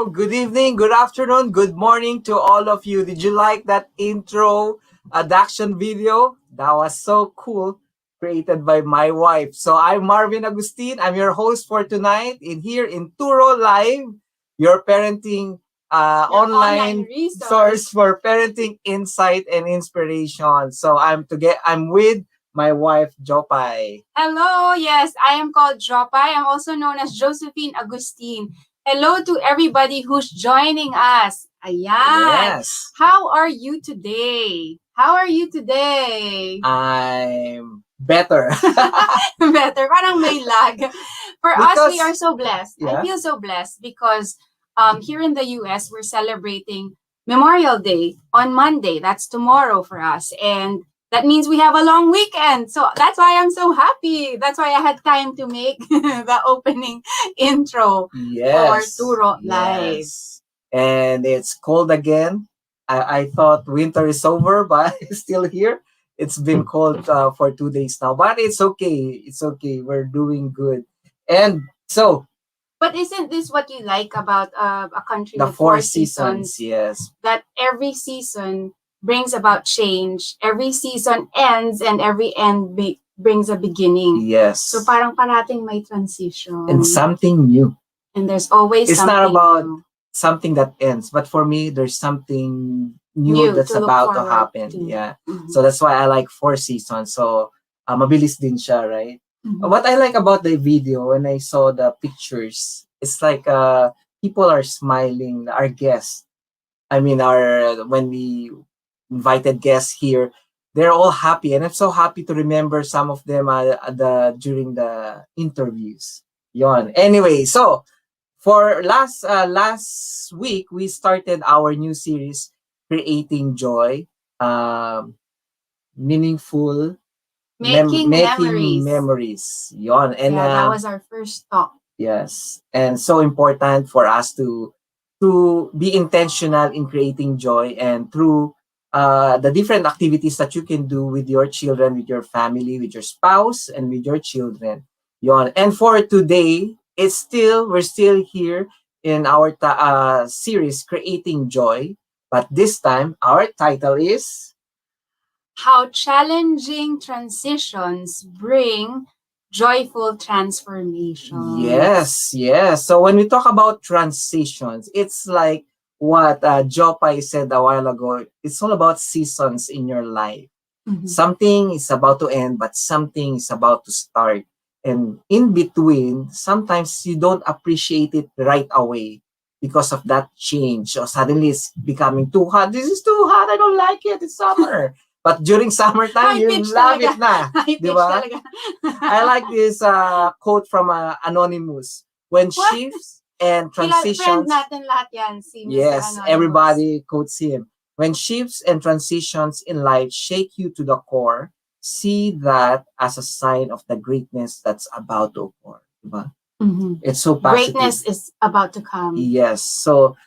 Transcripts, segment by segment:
good evening, good afternoon, good morning to all of you. Did you like that intro adaptation video? That was so cool, created by my wife. So I'm Marvin Agustin. I'm your host for tonight in here in Turo Live, your parenting online source for parenting insight and inspiration. So I'm with my wife Jopay. Hello, yes, I am called Jopay. I'm also known as Josephine Agustin. Hello to everybody who's joining us. Ayan. Yes. How are you today? How are you today? I'm better. Better. Parang may lag. For us, we Because- are so blessed. I Yeah. feel so blessed because here in the US, we're celebrating Memorial Day on Monday. That's tomorrow for us. And that means we have a long weekend. So that's why I'm so happy. That's why I had time to make the opening intro for Yes. Turo Live. Yes. And it's cold again. I thought winter is over, but it's still here. It's been cold for 2 days now, but it's okay. It's okay. We're doing good. And so But isn't this what you like about a country the with four seasons, yes. That every season brings about change. Every season ends and every end brings a beginning. Yes. So parang parating may transition. And something new. And there's always It's something not about new. something that ends, but for me, there's something new that's to look about to forward happen. to. Yeah. Mhm. So that's why I like four seasons. So mabilis din siya, right? Mhm. What I like about the video when I saw the pictures, it's like people are smiling. Our guests, I mean, our when we invited guests here, they're all happy, and I'm so happy to remember some of them during the interviews. Yon. Anyway, so for last week we started our new series, Creating Joy, um, meaningful Making memories. memories. Yon. And Yeah, that was our first talk. yes, and so important for us to be intentional in creating joy, and through the different activities that you can do with your children, with your family, with your spouse, and with your children. Yon. And for today, we're still here in our series, Creating Joy, but this time our title is How challenging transitions bring joyful transformation. Yes, yes. So when we talk about transitions, it's like what Jopai said a while ago. It's all about seasons in your life. Mhm. Something is about to end, but something is about to start. And in between, sometimes you don't appreciate it right away because of that change. Or suddenly it's becoming too hot. This is too hot. I don't like it. It's summer. But during summertime, High you pitch love talaga. it na. High Di pitch ba? talaga. I like this quote from Anonymous. When What? shifts and Friend transitions, natin lahat yan, si Mr. yes, Anonymous. everybody quotes him. When shifts and transitions in life shake you to the core, see that as a sign of the greatness that's about to occur. Diba? Mhm. It's so positive. Greatness is about to come. Yes. So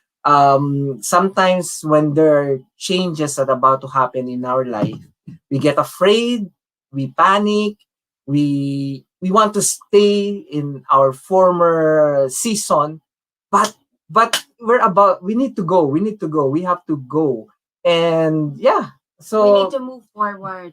sometimes when there are changes that are about to happen in our life, we get afraid, we panic, we want to stay in our former season, but we need to go. We need to go. We have to go. And yeah, so We need to move forward.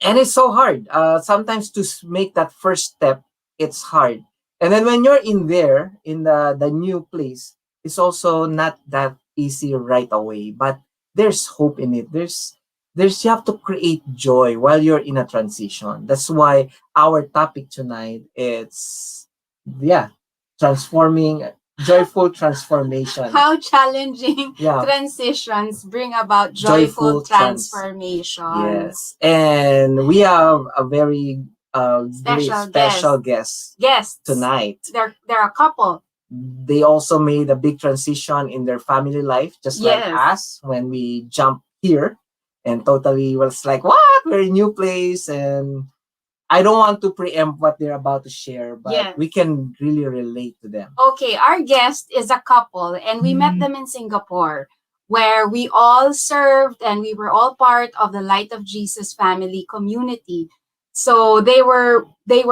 and it's so hard. Sometimes to make that first step, it's hard. And then when you're in there, in the new place, it's also not that easy right away. But there's hope in it. There's you have to create joy while you're in a transition. That's why our topic tonight is transforming joyful transformation. How challenging Yeah. transitions bring about Joyful joyful transformation. Yes. And we have a very Special guest Guests. tonight. They're a couple. They also made a big transition in their family life, just like Yes. us when we jumped here. And totally was like, what? We're in a new place. And I don't want to preempt what they're about to share, but Yes. we can really relate to them. Okay, our guest is a couple, and we met them in Singapore, where we all served and we were all part of the Light of Jesus family community. So they were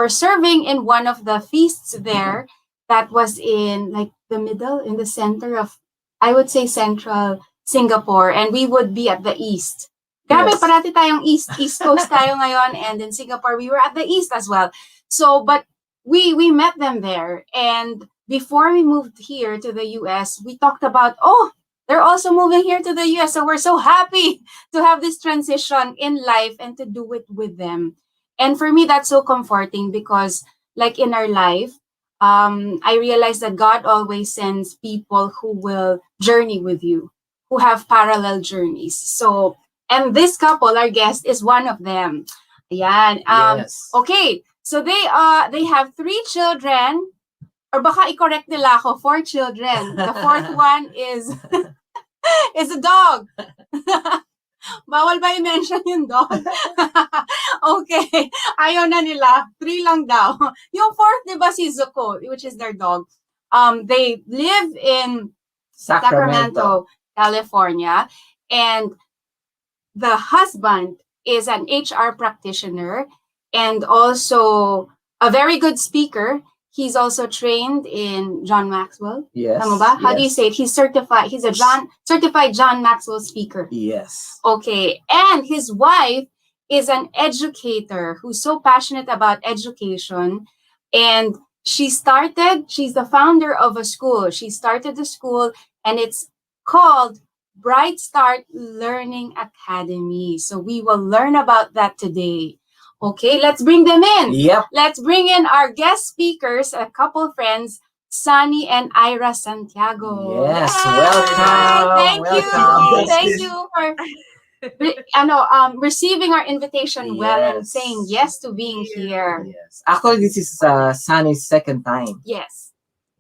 serving in one of the feasts there that was in like the middle, in the center of, I would say, central Singapore, and we would be at the east. Grabe, Yes. parati tayong East Coast tayo ngayon, and in Singapore, we were at the east as well. So, but we met them there, and before we moved here to the US, we talked about, oh, they're also moving here to the US, so we're so happy to have this transition in life and to do it with them. And for me, that's so comforting because, like in our life, I realize that God always sends people who will journey with you, who have parallel journeys. So, and this couple, our guest, is one of them. Ayan. Yes. Okay, so they have 3 children, or baka i-correct nila ako, 4 children. The 4th one is is a dog. Bawal ba i-mention yung dog? Okay. Ayaw na nila. 3 lang daw. Yung 4th, di ba, si Zuko, which is their dog. They live in Sacramento, California. And the husband is an HR practitioner and also a very good speaker. He's also trained in John Maxwell. Yes. Tama ba? How do you yes. say it? He's certified. He's a certified John Maxwell speaker. Yes. Okay. And his wife is an educator who's so passionate about education. And she's the founder of a school. She started the school and it's called Bright Start Learning Academy. So we will learn about that today. Okay, let's bring them in. Yep. Let's bring in our guest speakers, a couple friends, Sunny and Ira Santiago. Yes, Hi. welcome. Thank welcome. you. Thank you for receiving our invitation well and Yes. saying yes to being here. Yes. Actually, this is Sunny's second time. Yes.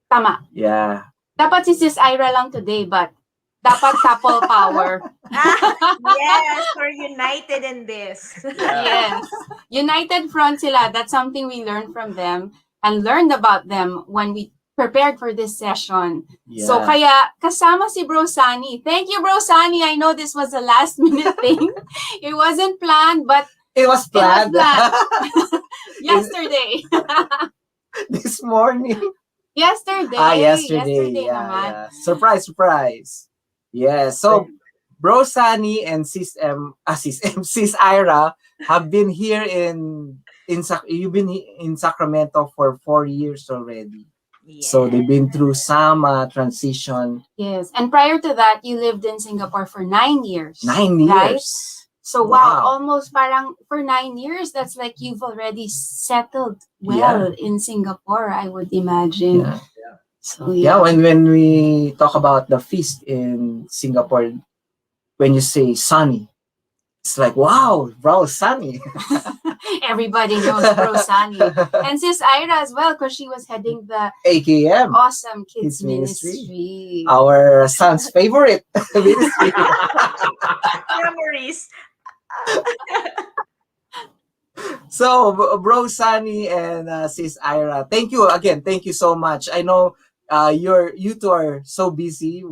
Tama. Yeah. Dapat si Sis Ira lang today, but dapat couple power. Yes, we're united in this. Yes. United front sila. That's something we learned from them and learned about them when we prepared for this session. Yeah. So kaya kasama si Bro Sunny. Thank you, Bro Sunny. I know this was a last minute thing. It wasn't planned, but it was planned. Yesterday. This morning. Yesterday. Yesterday. Yeah, naman. yeah. Surprise, surprise. Yeah. So, Bro Sunny and Sis Ira have been here you've been in Sacramento for 4 years already. So they've been through some transition. Yes. And prior to that, you lived in Singapore for 9 years. 9 years. Right? So wow, Wow. almost parang for 9 years, that's like you've already settled well in Singapore, I would imagine. Yeah. So Yeah, when we talk about the feast in Singapore, when you say sunny, it's like, wow, bro, sunny. Everybody knows Bro Sunny. And Sis Ira as well, because she was heading the AKM, Awesome Kids Kids Ministry. Ministry. our son's favorite ministry. Memories. So, Bro Sunny and Sis Ira, thank you again. Thank you so much. I know you two are so busy.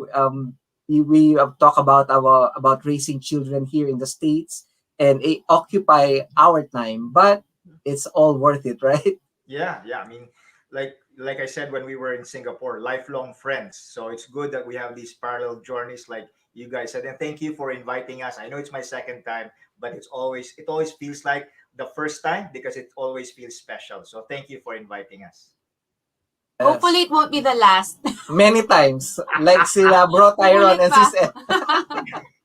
We have talked about raising children here in the States, and it occupy our time, but it's all worth it, right? Yeah. I mean, like I said when we were in Singapore, lifelong friends. So it's good that we have these parallel journeys, like you guys said. And thank you for inviting us. I know it's my second time, but it always feels like the first time because it always feels special. So thank you for inviting us. Hopefully it won't be the last. Many times, like sila Bro Tyron and Sis Ed.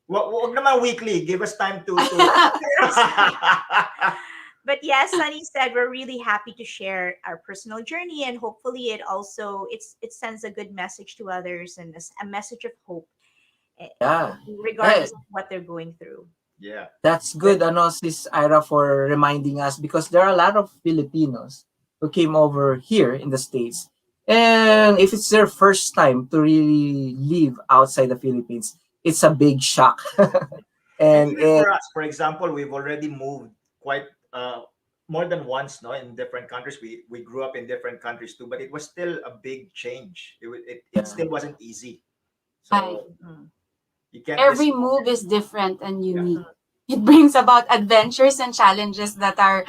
Wag naman weekly. Give us time to But yes, Sunny said we're really happy to share our personal journey, and hopefully it sends a good message to others and a message of hope, Yeah. regardless of what they're going through. Yeah. That's good, Sis Ira, for reminding us, because there are a lot of Filipinos who came over here in the States. And if it's their first time to really live outside the Philippines, it's a big shock. And and even for us, for example, we've already moved quite more than once, no, in different countries. We grew up in different countries too, but it was still a big change. It Yeah. still wasn't easy. Right. So you can't Every just- move is different and unique. It brings about adventures and challenges that are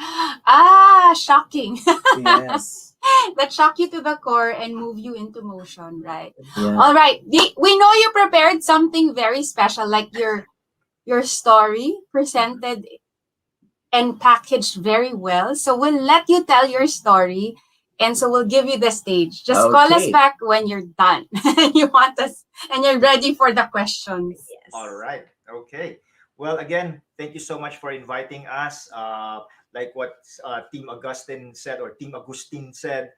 shocking. yes. that shock you to the core and move you into motion, right? Yeah. All right. We know you prepared something very special, like your story presented and packaged very well. So we'll let you tell your story. And so we'll give you the stage. Just call us Okay. back when you're done. You want us and you're ready for the questions. Yes. All right. Okay. Well, again, thank you so much for inviting us. Like what Team Augustine said, or Team Agustin said,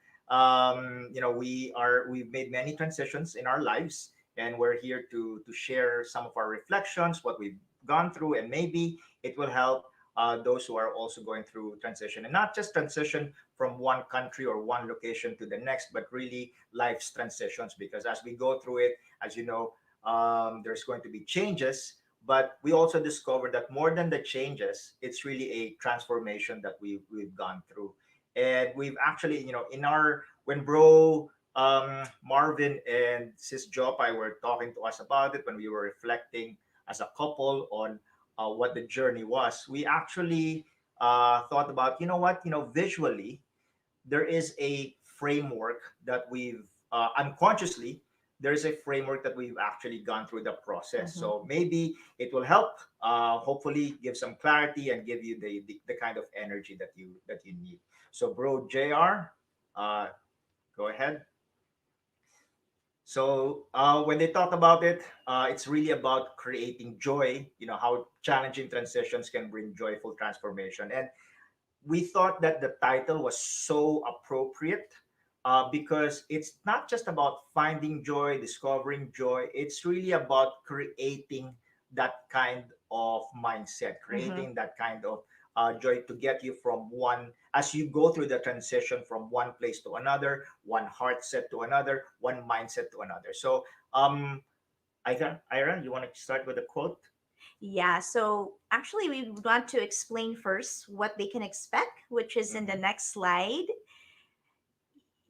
we've made many transitions in our lives, and we're here to share some of our reflections, what we've gone through, and maybe it will help those who are also going through transition, and not just transition from one country or one location to the next, but really life's transitions. Because as we go through it, as you know, there's going to be changes, but we also discovered that more than the changes, it's really a transformation that we've gone through. And we've actually, in our when bro Marvin and sis Jopai were talking to us about it, when we were reflecting as a couple on what the journey was, we actually thought about, visually there is a framework that we've unconsciously, there's a framework that we've actually gone through the process. Mhm. So maybe it will help, hopefully give some clarity and give you the kind of energy that you need. So bro JR, uh, go ahead. So when they talk about it, it's really about creating joy, how challenging transitions can bring joyful transformation. And we thought that the title was so appropriate, because it's not just about finding joy, discovering joy. It's really about creating that kind of mindset, Mhm. creating that kind of joy to get you from one, as you go through the transition from one place to another, one heart set to another, one mindset to another. So, Ira, you want to start with a quote? Yeah, so actually, we want to explain first what they can expect, which is in the Mhm. next slide.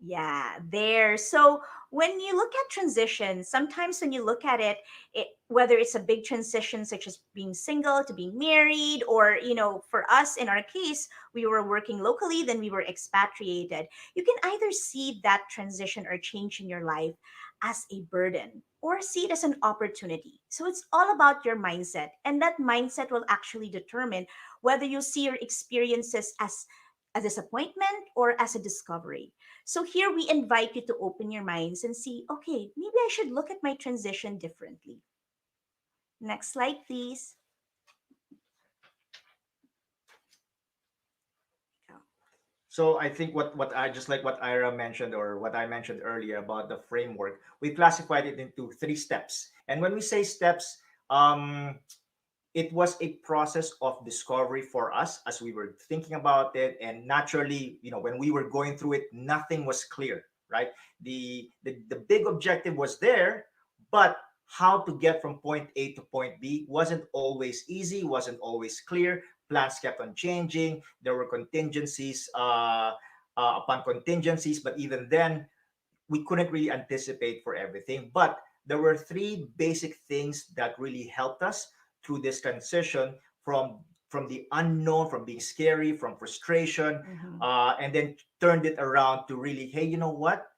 Yeah, there. So when you look at transition, sometimes when you look at it, whether it's a big transition such as being single to being married, or for us in our case, we were working locally, then we were expatriated. You can either see that transition or change in your life as a burden or see it as an opportunity. So it's all about your mindset, and that mindset will actually determine whether you see your experiences as a disappointment or as a discovery. So here we invite you to open your minds and see, okay, maybe I should look at my transition differently. Next slide, please. So I think what I just like what Ira mentioned, or what I mentioned earlier about the framework, we classified it into three steps. And when we say steps, um, it was a process of discovery for us as we were thinking about it. And naturally, when we were going through it, nothing was clear, right? The big objective was there, but how to get from point A to point B wasn't always easy, wasn't always clear. Plans kept on changing. There were contingencies upon contingencies, but even then, we couldn't really anticipate for everything. But there were three basic things that really helped us through this transition from the unknown, from being scary, from frustration, Mhm. and then turned it around to really, hey, you know what?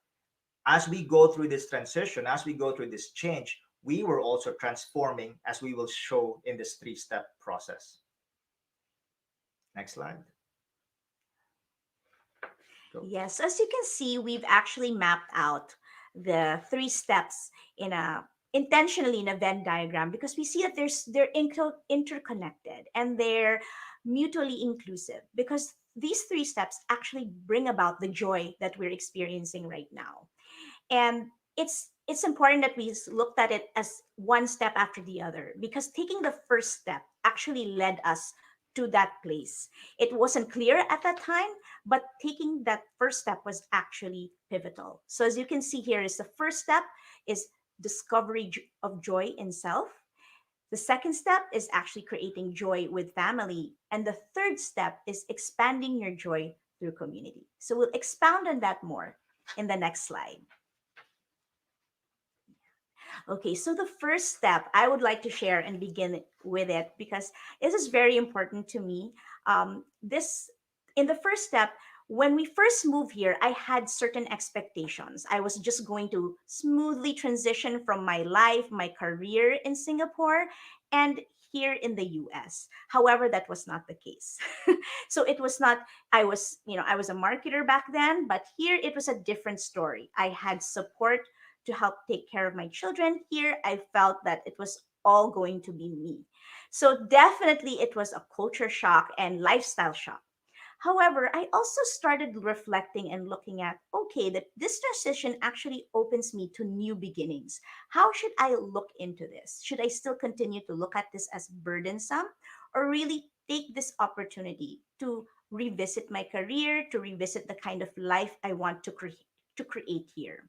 As we go through this transition, as we go through this change, we were also transforming, as we will show in this three-step process. Next slide. Go. Yes, as you can see, we've actually mapped out the three steps in a intentionally in a Venn diagram, because we see that they're interconnected and they're mutually inclusive, because these three steps actually bring about the joy that we're experiencing right now. And it's important that we looked at it as one step after the other, because taking the first step actually led us to that place. It wasn't clear at that time, but taking that first step was actually pivotal. So as you can see here, is the first step is discovery of joy in self. The second step is actually creating joy with family, and the third step is expanding your joy through community. So we'll expound on that more in the next slide. Okay, so the first step I would like to share and begin with it, because this is very important to me. This In the first step, when we first moved here, I had certain expectations. I was just going to smoothly transition from my life, my career in Singapore and here in the US. However, that was not the case. So it was not, I was a marketer back then, but here it was a different story. I had support to help take care of my children. Here, I felt that it was all going to be me. So definitely it was a culture shock and lifestyle shock. However, I also started reflecting and looking at, okay, that this transition actually opens me to new beginnings. How should I look into this? Should I still continue to look at this as burdensome, or really take this opportunity to revisit my career, to revisit the kind of life I want to create here?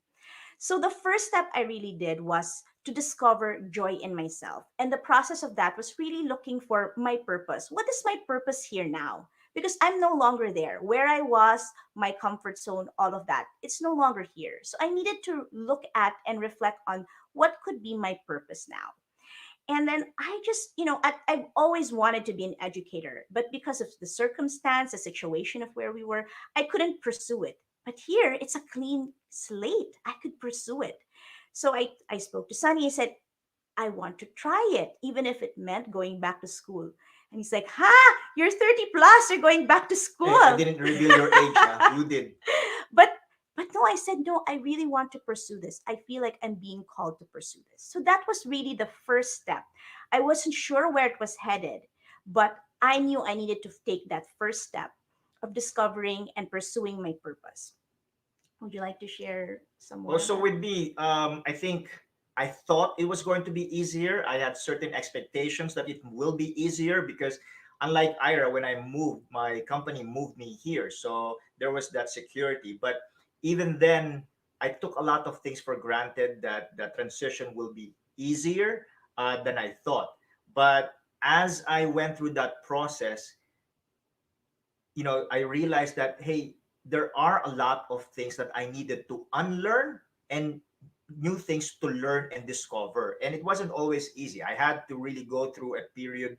So the first step I really did was to discover joy in myself. And the process of that was really looking for my purpose. What is my purpose here now? Because I'm no longer there. Where I was, my comfort zone, all of that, it's no longer here. So I needed to look at and reflect on what could be my purpose now. And then I just, I've always wanted to be an educator, but because of the circumstance, the situation of where we were, I couldn't pursue it. But here, it's a clean slate. I could pursue it. So I spoke to Sunny. I said, I want to try it, even if it meant going back to school. And he's like, ha, you're 30 plus, you're going back to Hey, I school. didn't reveal your age. Huh? You did. but but no, I said no, I really want to pursue this. I feel like I'm being called to pursue this. So that was really the first step. I wasn't sure where it was headed, but I knew I needed to take that first step of discovering and pursuing my purpose. Would you like to share some more of Also, that? with me, I think I thought it was going to be easier. I had certain expectations that it will be easier because, unlike Ira, when I moved, my company moved me here. So there was that security. But even then, I took a lot of things for granted that the transition will be easier than I thought. But as I went through that process, I realized that, hey, there are a lot of things that I needed to unlearn and new things to learn and discover. And it wasn't always easy. I had to really go through a period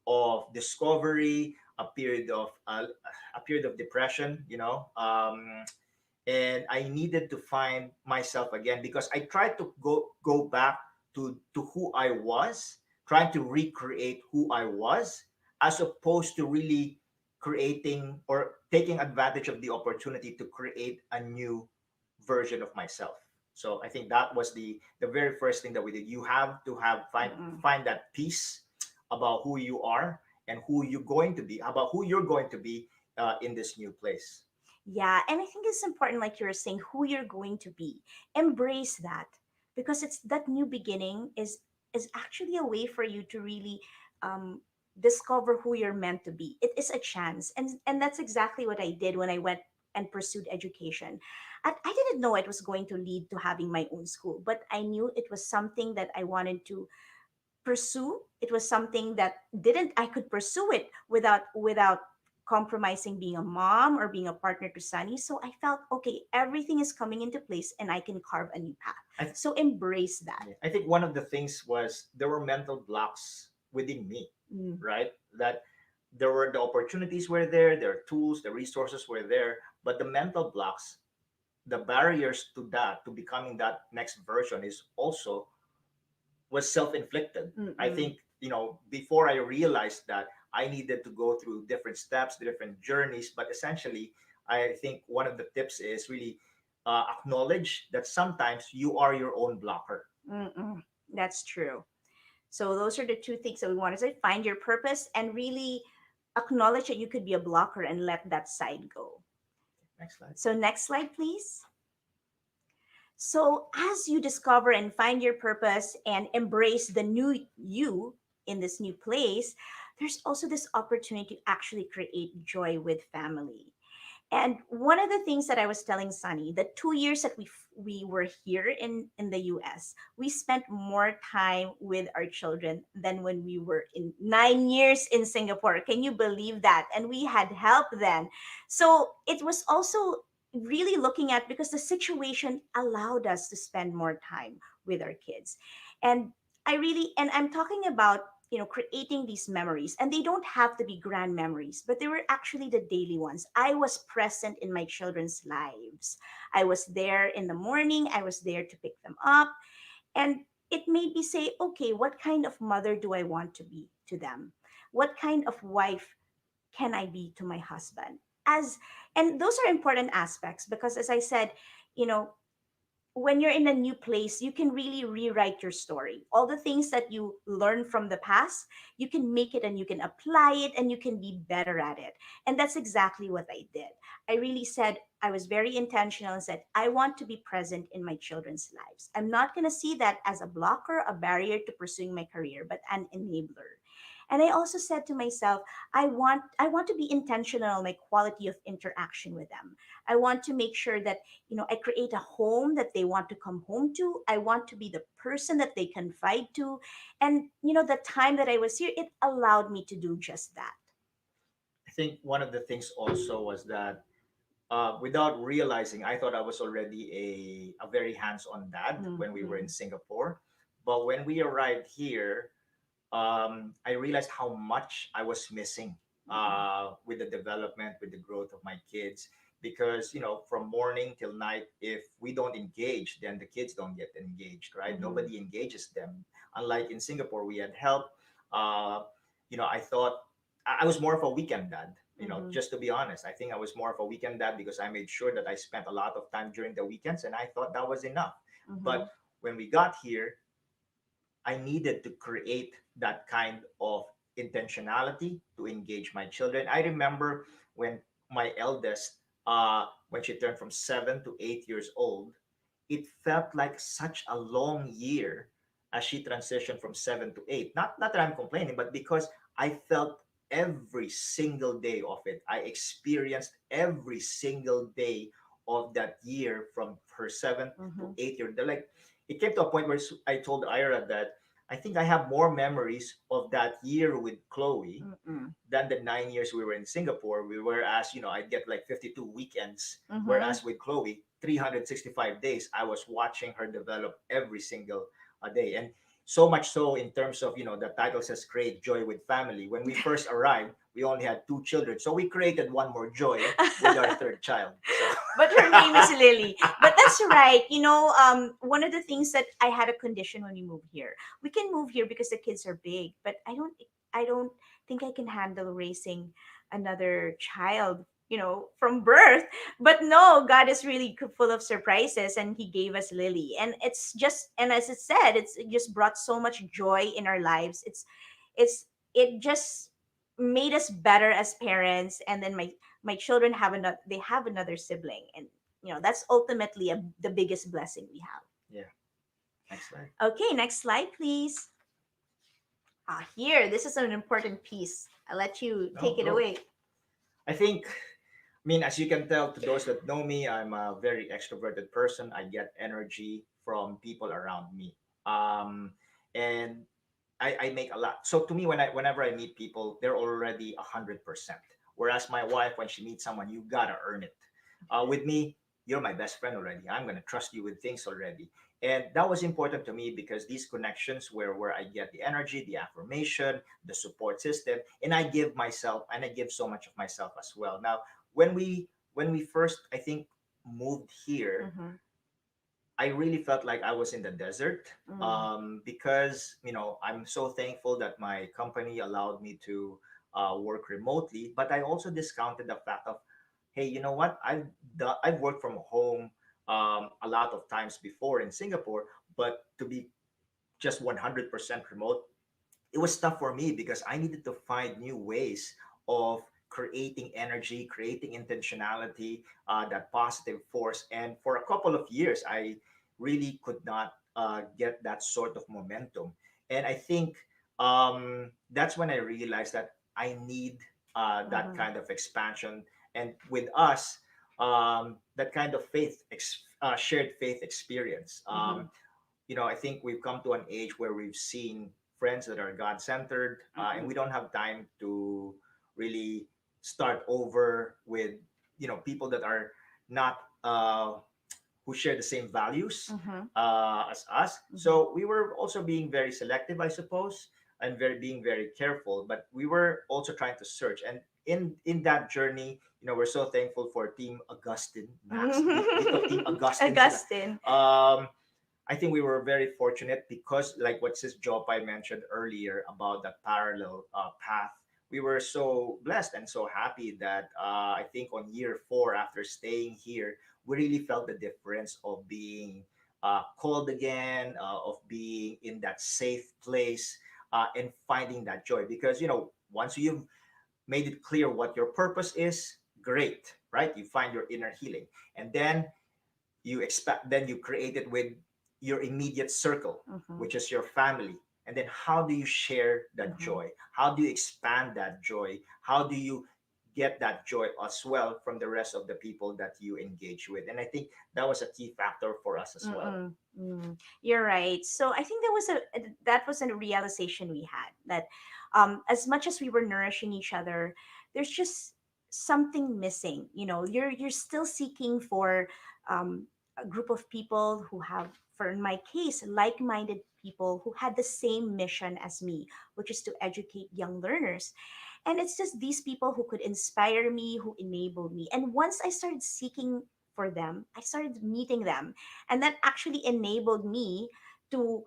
of discovery, a period of depression, and I needed to find myself again because I tried to go back to who I was, trying to recreate who I was, as opposed to really creating or taking advantage of the opportunity to create a new version of myself. So I think that was the very first thing that we did. You have to have Mm-mm. find that peace about who you are and who you're going to be, about who you're going to be in this new place. Yeah, and I think it's important, like you were saying, who you're going to be. Embrace that, because it's that new beginning is actually a way for you to really um, discover who you're meant to be. It is a chance, and that's exactly what I did when I went and pursued education. I didn't know it was going to lead to having my own school, but I knew it was something that I wanted to pursue. It was something that didn't I could pursue it without compromising being a mom or being a partner to Sunny. So I felt okay, everything is coming into place and I can carve a new I, path. So embrace that. I think one of the things was there were mental blocks within me, Mm, right? That there were the opportunities were there, there are tools, the resources were there, but the mental blocks, the barriers to that, to becoming that next version is also was self-inflicted. I mm-mm. think, before I realized that I needed to go through different steps, different journeys, but essentially, I think one of the tips is really acknowledge that sometimes you are your own blocker. Mm-mm. That's true. So those are the two things that we want to say: find your purpose and really acknowledge that you could be a blocker and let that side go. Next slide. So next slide, please. So, as you discover and find your purpose and embrace the new you in this new place, there's also this opportunity to actually create joy with family. And one of the things that I was telling Sunny, the 2 years that we were here in the US, we spent more time with our children than when we were in 9 years in Singapore. Can you believe that? And we had help then. So it was also really looking at, because the situation allowed us to spend more time with our kids. And I'm talking about creating these memories. And they don't have to be grand memories, but they were actually the daily ones. I was present in my children's lives. I was there in the morning, I was there to pick them up. And it made me say, okay, what kind of mother do I want to be to them? What kind of wife can I be to my husband? As and those are important aspects, because as I said, you know, when you're in a new place, you can really rewrite your story. All the things that you learn from the past, you can make it and you can apply it and you can be better at it. And that's exactly what I did. I really said, I was very intentional and said, I want to be present in my children's lives. I'm not going to see that as a blocker, a barrier to pursuing my career, but an enabler. And I also said to myself, I want to be intentional in my quality of interaction with them. I want to make sure that I create a home that they want to come home to. I want to be the person that they confide to. And the time that I was here, it allowed me to do just that. I think one of the things also was that without realizing, I thought I was already a very hands-on dad when we were in Mhm. Singapore. But when we arrived here, I realized how much I was missing with the development, with the growth of my kids. Because from morning till night, if we don't engage, then the kids don't get engaged, right? Mhm. Nobody engages them. Unlike in Singapore, we had help. Uh, I thought I was more of a weekend dad. Mhm. Just to be honest, I think I was more of a weekend dad because I made sure that I spent a lot of time during the weekends, and I thought that was enough. Mhm. But when we got here, I needed to create that kind of intentionality to engage my children. I remember when my eldest, when she turned from 7 to 8 years old, it felt like such a long year as she transitioned from 7 to 8. Not that I'm complaining, but because I felt every single day of it. I experienced every single day of that year from her 7 to 8 year. They're like, it came to a point where I told Ira that I think I have more memories of that year with Chloe Mhm. than the 9 years we were in Singapore. Whereas, I'd get like 52 weekends. Mhm. Whereas with Chloe, 365 days, I was watching her develop every single day. And so much so in terms of, the title says create joy with family. When we first arrived, we only had two children. So we created one more joy with our third child. So But her name is Lily. But that's right. One of the things that I had a condition when we moved here. We can move here because the kids are big, but I don't think I can handle raising another child, from birth. But no, God is really full of surprises, and He gave us Lily. And and as it said, it just brought so much joy in our lives. It just made us better as parents. And then my children have another sibling, and that's ultimately the biggest blessing we have. yeah, next slide. Okay, next slide, please. Here, this is an important piece. I'll let you No, take it go. away. I think, as you can tell to those that know me, I'm a very extroverted person. I get energy from people around me. And I make a lot. So to me, whenever I meet people, they're already 100%. Whereas my wife, when she meets someone, you gotta earn it. With me, you're my best friend already. I'm gonna trust you with things already. And that was important to me because these connections where I get the energy, the affirmation, the support system, and I give so much of myself as well. Now, when we first, I think, moved here, Mm-hmm. I really felt like I was in the desert, Mm-hmm. because I'm so thankful that my company allowed me to work remotely. But I also discounted the fact of, hey, you know what? I've worked from home a lot of times before in Singapore, but to be just 100% remote, it was tough for me because I needed to find new ways of creating energy, creating intentionality, that positive force. And for a couple of years, I really could not get that sort of momentum. And I think that's when I realized that I need that Mm-hmm. kind of expansion. And with us, that kind of shared faith experience. Mm-hmm. I think we've come to an age where we've seen friends that are God centered, and Mm-hmm. we don't have time to really start over with, people that are not, who share the same values Mm-hmm. as us. Mm-hmm. So we were also being very selective, I suppose, and being very careful. But we were also trying to search, and in that journey, we're so thankful for Team Augustine. Max, dito Team Augustine sila. Augustine. I think we were very fortunate because, like what Sis Jopay mentioned earlier about the parallel path, we were so blessed and so happy that I think on year 4 after staying here, we really felt the difference of being called again, of being in that safe place, and finding that joy. Because, once you've made it clear what your purpose is, great, right? You find your inner healing. And then you create it with your immediate circle, Mhm. which is your family. And then how do you share that Mhm. joy? How do you expand that joy? How do you get that joy as well from the rest of the people that you engage with? And I think that was a key factor for us as well. Mm-mm, mm. You're right. So I think that was a realization we had that, as much as we were nourishing each other, there's just something missing. You're still seeking for a group of people who have, for in my case, like-minded people who had the same mission as me, which is to educate young learners. And it's just these people who could inspire me, who enabled me. And once I started seeking for them, I started meeting them, and that actually enabled me to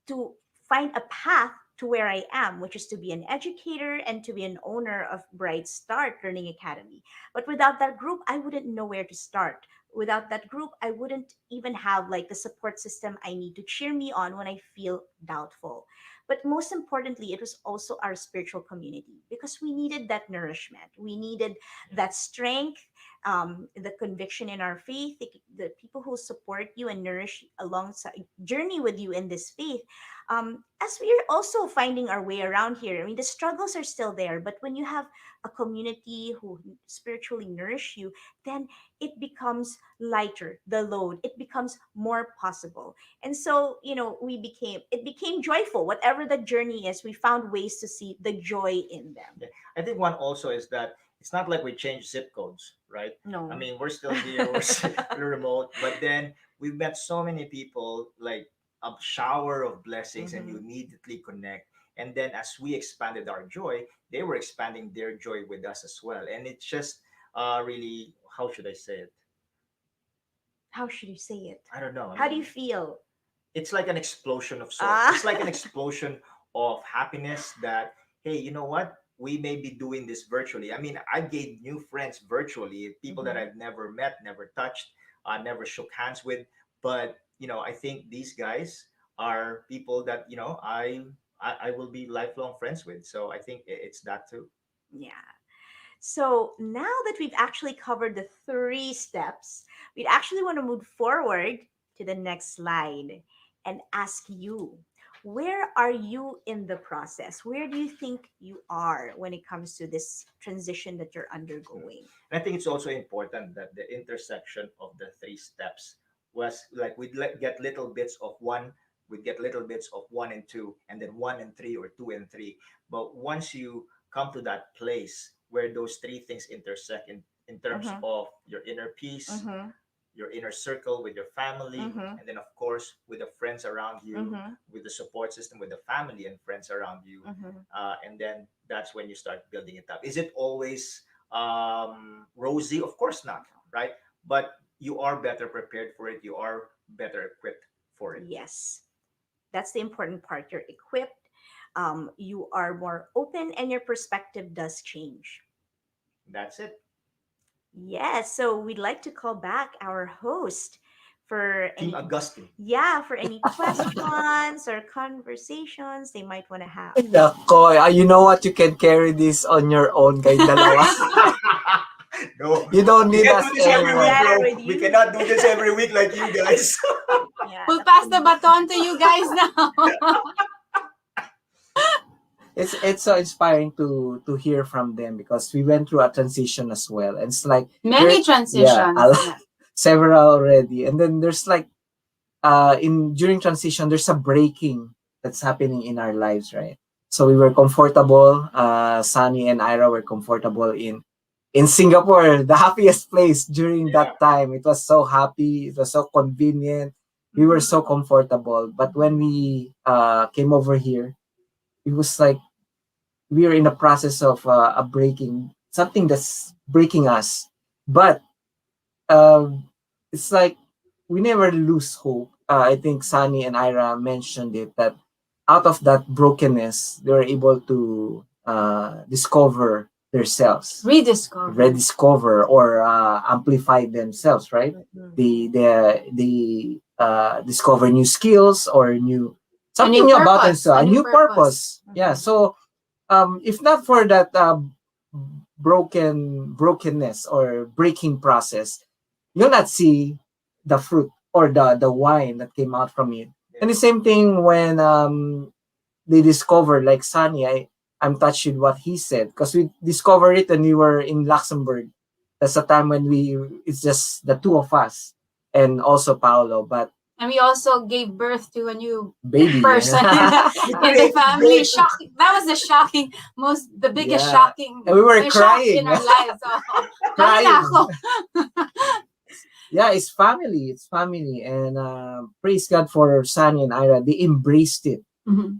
to find a path to where I am, which is to be an educator and to be an owner of Bright Start Learning Academy. But without that group, I wouldn't know where to start. Without that group, I wouldn't even have like the support system I need to cheer me on when I feel doubtful. But most importantly, it was also our spiritual community, because we needed that nourishment. We needed that strength, the conviction in our faith, the people who support you and nourish alongside, journey with you in this faith. As we are also finding our way around here, I mean, the struggles are still there, but when you have a community who spiritually nourish you, then it becomes lighter, the load, it becomes more possible. And so, it became joyful. Whatever the journey is, we found ways to see the joy in them. Yeah. I think one also is that it's not like we changed zip codes, right? No. I mean, we're still here, we're still remote, but then we've met so many people, like a shower of blessings, and you Mhm. immediately connect. And then as we expanded our joy, they were expanding their joy with us as well. And it's just really, how should I say it? How should you say it? I don't know. I How do you mean, feel? it's like an explosion of sorts. Ah. It's like an explosion of happiness that, hey, you know what? We may be doing this virtually. I mean, I gained new friends virtually, people that Mhm. I've never met, never touched, never shook hands with. But, I think these guys are people that, I will be lifelong friends with. So I think it's that too. Yeah. So now that we've actually covered the 3 steps, we'd actually want to move forward to the next slide and ask you, where are you in the process? Where do you think you are when it comes to this transition that you're undergoing? And I think it's also important that the intersection of the 3 steps was like get little bits of one, we'd get little bits of 1 and 2, and then 1 and 3 or 2 and 3. But once you come to that place where those 3 things intersect in terms Mm-hmm. of your inner peace, Mm-hmm. your inner circle with your family, Mm-hmm. and then of course with the friends around you, Mm-hmm. with the support system, with the family and friends around you, Mm-hmm. and then that's when you start building it up. Is it always rosy? Of course not, right? But you are better prepared for it. You are better equipped for it. Yes, that's the important part. You're equipped, you are more open, and your perspective does change. That's it. Yes, so we'd like to call back our host for Team any, Augustine. yeah, for any questions or conversations they might want to have. Nako, you know what? You can carry this on your own, kay dalawa. No, You don't we need can't us do this every week, anymore. Together bro. with We you. cannot do this every week like you guys. Yeah, We'll pass the baton to you guys now. It's so inspiring to hear from them because we went through a transition as well. And it's like Many yeah, transitions. Yeah. several already. And then there's like in during transition there's a breaking that's happening in our lives, right? So we were comfortable, Sunny and Ira were comfortable in Singapore, the happiest place during Yeah. that time. It was so happy, it was so convenient, we were so comfortable. But when we came over here, it was like we are in a process of a breaking, something that's breaking us. But it's like we never lose hope. I think Sunny and Ira mentioned it, that out of that brokenness, they were able to discover themselves, Rediscover. rediscover, or amplify themselves. Right? Mhm. They discover new skills or new something new new about purpose, themselves, a a new new purpose. purpose. Yeah. Mhm. So if not for that brokenness or breaking process, you'll not see the fruit or the wine that came out from it. And the same thing when they discovered, like Sunny, I'm touched with what he said, because we discovered it when we were in Luxembourg. That's the time when it's just the two of us and also Paolo, but And we also gave birth to a new baby. person in the family. Shocking. That was the shocking, the biggest Yeah. shocking And we were shock crying. in our lives. So, Crying. lalo na ako. Yeah, it's family. It's family. And praise God for Sunny and Ira. They embraced it. Mhm.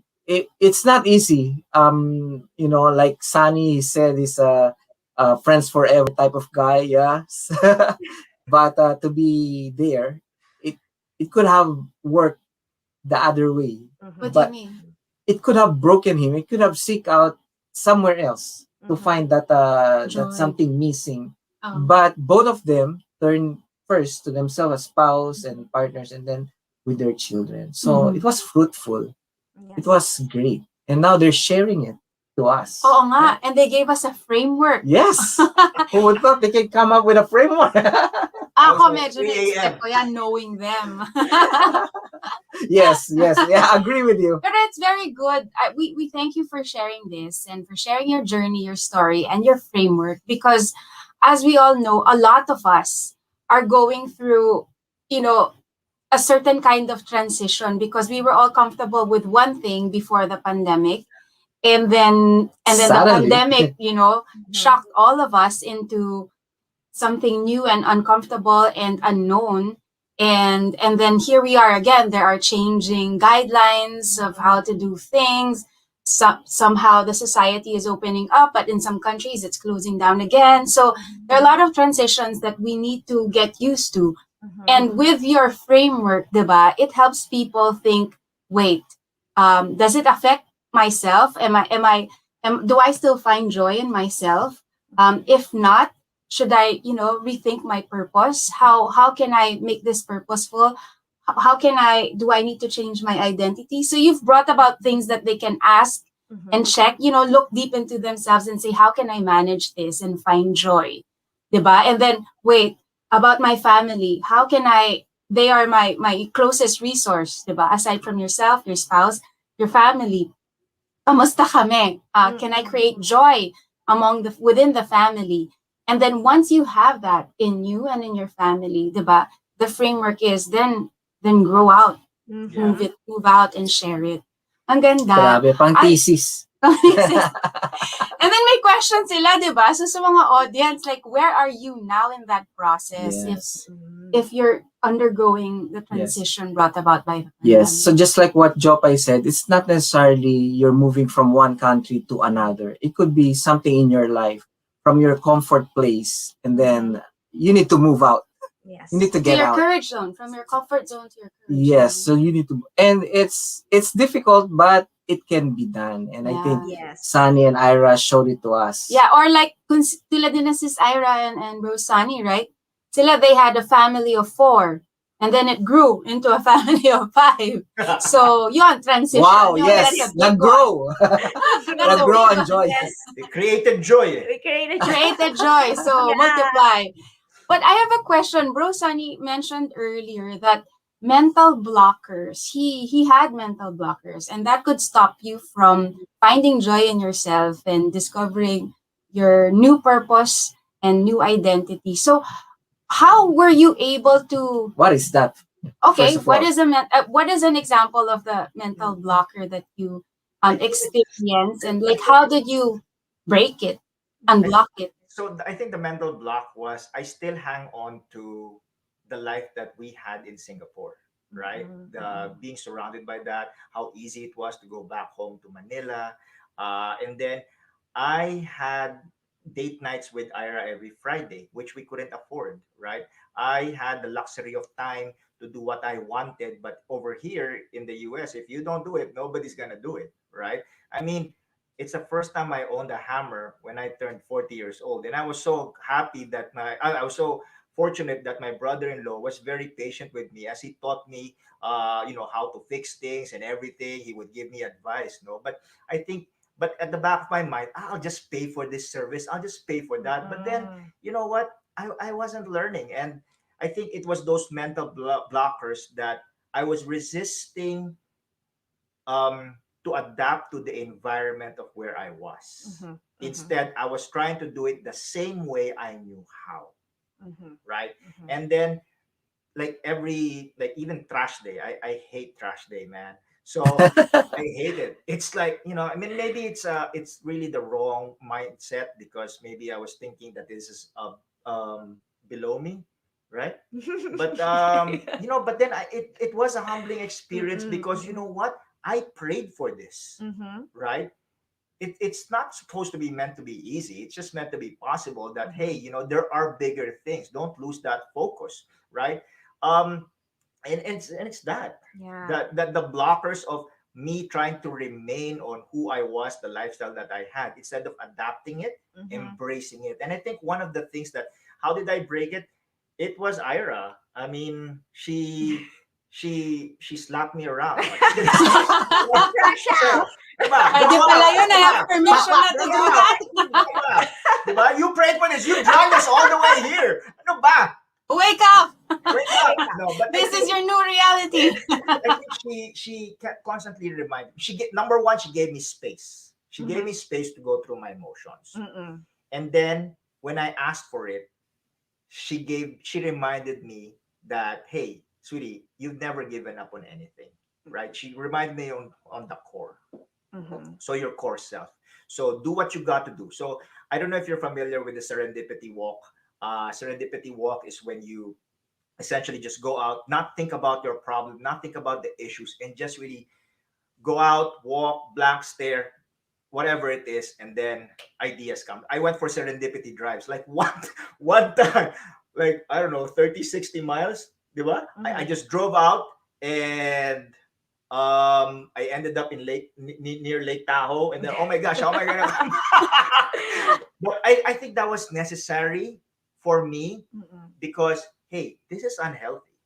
It's not easy. Like Sunny said, is a friends forever type of guy. Yeah. But to be there, it could have worked the other way. Mhm. What do But you mean? it could have broken him. It could have seek out somewhere else to Mhm. find that Joy. something missing. Um, But both of them turned first to themselves as spouse and partners, and then with their children. So Mhm. it was fruitful. Yes. It was great, and now they're sharing it to us. Oo nga. And they gave us a framework. Yes. Who would thought they can come up with a framework? Ako Also, medyo 3 na-expect a.m. ko yan knowing them. Yes. Yeah, I agree with you. But it's very good. We thank you for sharing this and for sharing your journey, your story, and your framework. Because as we all know, a lot of us are going through, a certain kind of transition because we were all comfortable with one thing before the pandemic. And then the Suddenly. pandemic, Mhm. shocked all of us into something new and uncomfortable and unknown, and then here we are again. There are changing guidelines of how to do things. Somehow the society is opening up, but in some countries it's closing down again. So there are a lot of transitions that we need to get used to. Mhm. And with your framework, diba, it helps people think, wait, does it affect myself? Do I still find joy in myself? If not, should I, rethink my purpose? How can I make this purposeful? Do I need to change my identity? So you've brought about things that they can ask Mhm. and check, look deep into themselves and say, how can I manage this and find joy? Diba? And then, wait, about my family, how can they are my closest resource, diba? Aside from yourself, your spouse, your family. Kamusta kami? Can I create joy within the family? And then once you have that in you and in your family, diba? The framework is then grow out, Mhm. move out and share it. Ang ganda. Grabe, pang Ay- thesis. And then may question sila, di ba? So sa mga audience, like, where are you now in that process? Yes. Mhm. If you're undergoing the transition brought about by the Yes. pandemic. So just like what Jopay said, it's not necessarily you're moving from one country to another. It could be something in your life from your comfort place, and then you need to move out. Yes. You need to To get your out. courage zone, from your comfort zone to your courage Yes. zone. So you need to, and it's difficult, but it can be done. And I think Yes. Sunny and Ira showed it to us. Yeah, or like, tulad din na sis Ira and Bro Sunny, right? Sila, they had a family of 4. And then it grew into a family of 5. So, yun, transition. Wow. Yun, Yes. that's a big one. Nag-grow. That's a Nag-grow big and one. joy. Yes. It created joy. We created Created joy. So, Yeah. multiply. But I have a question. Bro Sunny mentioned earlier that mental blockers, he had mental blockers, and that could stop you from finding joy in yourself and discovering your new purpose and new identity. So, how were you able to? What is that? Okay, First of all. what is an example of the mental blocker that you experienced, and like how did you break it, unblock it? So I think the mental block was I still hang on to the life that we had in Singapore. right? Being surrounded by that, how easy it was to go back home to Manila. And then I had date nights with Ira every Friday, which we couldn't afford, right? I had the luxury of time to do what I wanted, but over here in the US, if you don't do it, nobody's gonna do it, right? I mean, it's the first time I owned a hammer when I turned 40 years old. And I was so happy that I was so fortunate that my brother-in-law was very patient with me as he taught me, how to fix things and everything. He would give me advice, no? But I think, but at the back of my mind, I'll just pay for this service. I'll just pay for that. But then, you know what? I wasn't learning. And I think it was those mental blockers that I was resisting to adapt to the environment of where I was. Instead, I was trying to do it the same way I knew how, right? And then, like even trash day, I hate trash day, man. So I hate it. It's like, I mean, maybe it's really the wrong mindset because maybe I was thinking that this is below me, right? But but then it was a humbling experience because you know what? I prayed for this, right? It's not supposed to be meant to be easy. It's just meant to be possible that hey, there are bigger things. Don't lose that focus, right? Um, and it's that Yeah. that the blockers of me trying to remain on who I was, the lifestyle that I had, instead of adapting it, embracing it. And I think one of the things that how did I break it? It was Ira. I mean, she slapped me around. Crash out. Diba? Pwede pala yun. I have Diba? permission not to do that. Diba? Diba? You prayed for this. You dragged us all the way here. Ano ba? Wake up! Wake up. No, but This is your new reality. I think she kept constantly reminding. Number one, she gave me space. She gave me space to go through my emotions. And then when I asked for it, she reminded me that hey, sweetie, you've never given up on anything, right? She reminded me on the core. So your core self. So do what you got to do. So I don't know if you're familiar with the serendipity walk. Serendipity walk is when you essentially just go out, not think about your problem, not think about the issues, and just really go out, walk, blank stare, whatever it is, and then ideas come. I went for serendipity drives, like one time, like I don't know, 30, 60 miles, diba? I just drove out and I ended up in near Lake Tahoe, and then oh my gosh, how am I gonna come? But I think that was necessary for me because hey, this is unhealthy,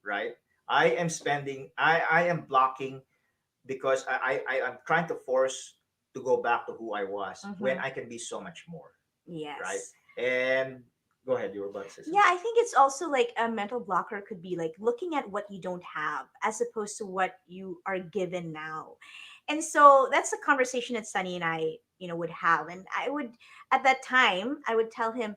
right? I am blocking because I am trying to force to go back to who I was when I can be so much more, Yes. right? And go ahead, you were about to say something. Yeah, I think it's also like a mental blocker could be like looking at what you don't have as opposed to what you are given now. And so that's the conversation that Sunny and I, would have. And I would, at that time, I would tell him,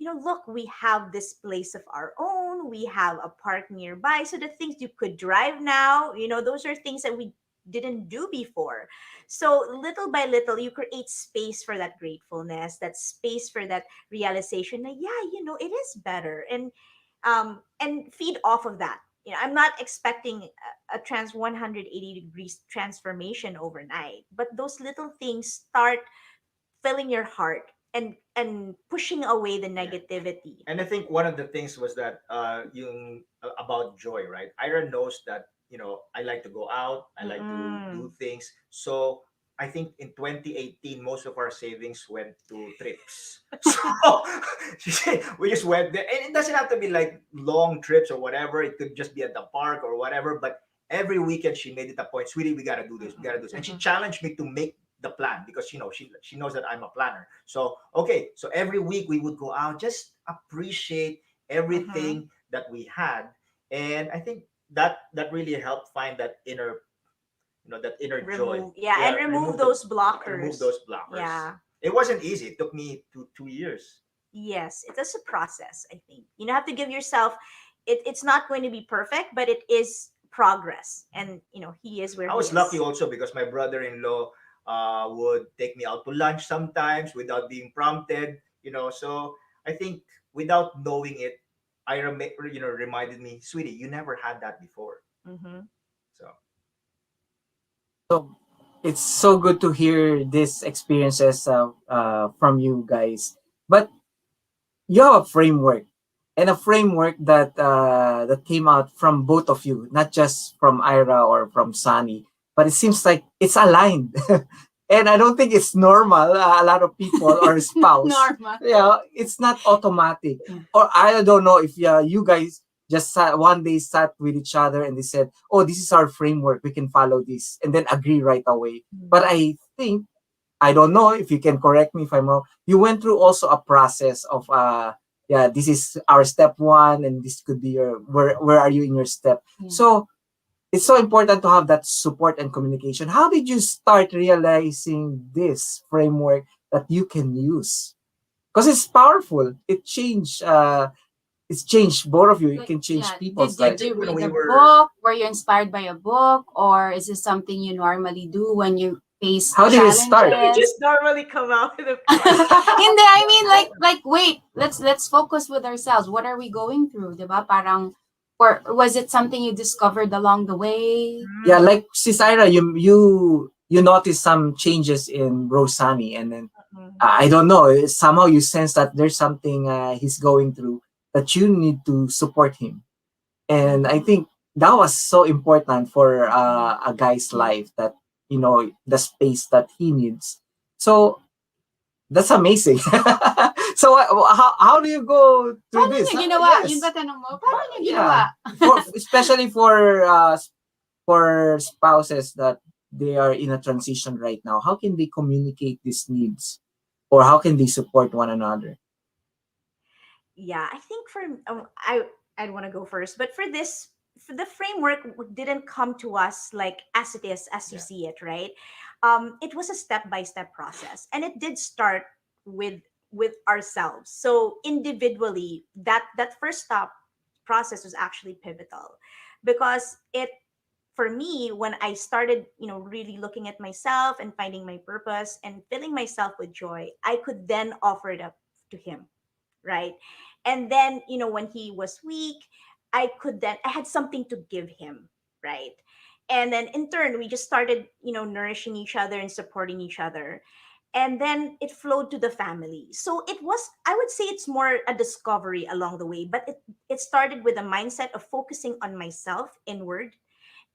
look, we have this place of our own. We have a park nearby. So the things you could drive now, those are things that we didn't do before. So little by little, you create space for that gratefulness, that space for that realization that, yeah, it is better. And feed off of that. I'm not expecting a 180 degrees transformation overnight, but those little things start filling your heart and pushing away the negativity. And I think one of the things was that yung about joy, right? Ira knows that I like to go out, I like to do things. So I think in 2018, most of our savings went to trips. So we just went there, and it doesn't have to be like long trips or whatever. It could just be at the park or whatever. But every weekend, she made it a point, sweetie, we gotta do this, we gotta do this, and she challenged me to make the plan because she knows that I'm a planner. So okay, so every week we would go out, just appreciate everything that we had, and I think that really helped find that inner joy. And remove those blockers. Remove those blockers. Yeah. It wasn't easy. It took me 2 years. Yes, it is a process, I think. You have to give yourself it's not going to be perfect, but it is progress. And he is where I he was is. lucky also because my brother-in-law would take me out to lunch sometimes without being prompted, so I think without knowing it, I reminded me, sweetie, you never had that before. Mm-hmm. So So it's so good to hear these experiences from you guys. But you have a framework, and a framework that came out from both of you, not just from Ira or from Sunny, but it seems like it's aligned. And I don't think it's normal. A lot of people or spouse, Normal. yeah, it's not automatic. Yeah. Or I don't know if you guys just one day sat with each other and they said, "Oh, this is our framework. We can follow this," and then agree right away. But I think I don't know if you can correct me if I'm wrong. You went through also a process of yeah, this is our step one, and this could be your where are you in your step. Yeah. So it's so important to have that support and communication. How did you start realizing this framework that you can use? Because it's powerful. It's changed both of you. It Like, can change yeah. people's I Did life. you think when read we a were book? Were you inspired by a book, or is this something you normally do when you face How did it start? You challenges? just normally come out with a Hindi, I mean, like, wait, let's focus with ourselves. What are we going through, diba? Parang, or was it something you discovered along the way? Yeah, like Sis Ira, you notice some changes in Rosani, and then I don't know. Somehow you sense that there's something he's going through that you need to support him, and I think that was so important for a guy's Yeah. life, that the space that he needs. So that's amazing. So how do you go through Paano this? niyo ginawa? Yes. Yun ba tanong mo? Paano niyo Yeah. ginawa? Especially for spouses that they are in a transition right now, how can they communicate these needs, or how can they support one another? Yeah, I think for I'd want to go first, but for this, for the framework didn't come to us like as it is, as you Yeah. see it, right? It was a step by step process, and it did start with ourselves. So individually, that first stop process was actually pivotal, because it, for me, when I started, really looking at myself and finding my purpose and filling myself with joy, I could then offer it up to him, right? And then, when he was weak, I had something to give him, right? And then in turn, we just started, nourishing each other and supporting each other. And then it flowed to the family. So it was, I would say it's more a discovery along the way, but it started with a mindset of focusing on myself inward,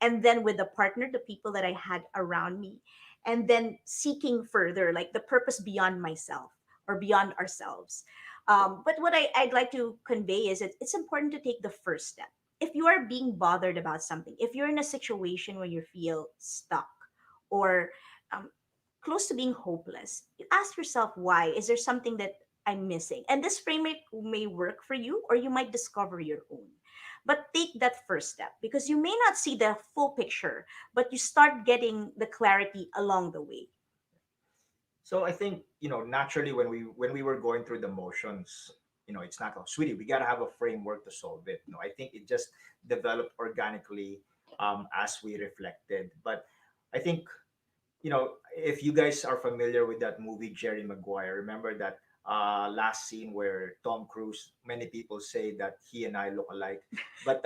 and then with the partner, the people that I had around me, and then seeking further, like the purpose beyond myself or beyond ourselves. But what I'd like to convey is that it's important to take the first step. If you are being bothered about something, if you're in a situation where you feel stuck or um, close to being hopeless, you ask yourself why. Is there something that I'm missing? And this framework may work for you, or you might discover your own. But take that first step, because you may not see the full picture, but you start getting the clarity along the way. So I think, naturally when we were going through the motions, it's not, oh sweetie, we gotta have a framework to solve it. No, I think it just developed organically as we reflected. But I think, if you guys are familiar with that movie Jerry Maguire, remember that last scene where Tom Cruise, many people say that he and I look alike. But